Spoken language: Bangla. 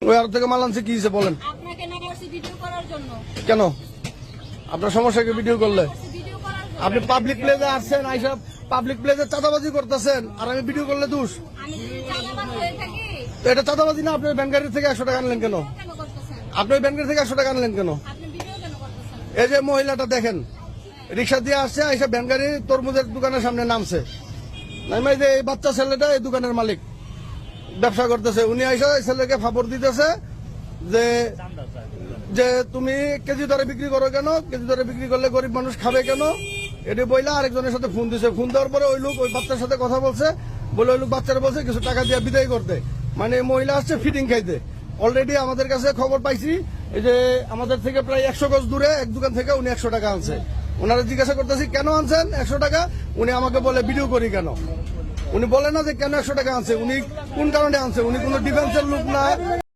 ওই আর থেকে মাল আনছে কি হয়েছে বলেন? আপনাকে না করছি ভিডিও করার জন্য। কেন আপনার সমস্যা কি ভিডিও করলে? ভিডিও করার জন্য। আপনি পাবলিক প্লেসে আসছেন, আইসা পাবলিক প্লেসে চাঁদাবাজি করতেছেন, আর আমি ভিডিও করলে দোষ? আমি যদি চাঁদাবাজ হয়ে থাকি তো এটা চাঁদাবাজি না? আপনি ব্যাংক গাড়ি থেকে 100 টাকা আনলেন কেন? কেন করতেছেন? আপনি ব্যাংক গাড়ি থেকে 100 টাকা আনলেন কেন? আপনি ভিডিও কেন করতেছেন? এই যে মহিলাটা দেখেন, রিক্সা দিয়ে আসছে, আইসা ব্যাংক গাড়ি তরমুজের দোকানের সামনে নামছে। নামে যে এই বাচ্চা ছেলেটা এই দোকানের মালিক, ব্যবসা করতেছে, উনি আইসা এই ছেলেকে ফাপড় দিতেছে যে যে তুমি কেজি দরে বিক্রি করো কেন, কেজি দরে বিক্রি করলে গরিব মানুষ খাবে কেন, এটি বইলা আরেকজনের সাথে ফোন দিছে। ফোন দেওয়ার পরে ওই লোক ওই বাচ্চার সাথে কথা বলছে, বলে ওই লোক বাচ্চারা বলছে কিছু টাকা দিয়ে বিদায় করতে, মানে মহিলা আসছে ফিটিং খাইতে। অলরেডি আমাদের কাছে খবর পাইছি, এই যে আমাদের থেকে প্রায় 100 গজ দূরে এক দোকান থেকে উনি 100 টাকা আনছে। ওনারা জিজ্ঞাসা করতেছি কেন আনছেন 100 টাকা, উনি আমাকে বলে ভিডিও করি কেন। উনি বলে না যে কেন 100 টাকা আনছে, উনি কোন কারণে আনছে, উনি কোনো ডিফেন্সের লোক না।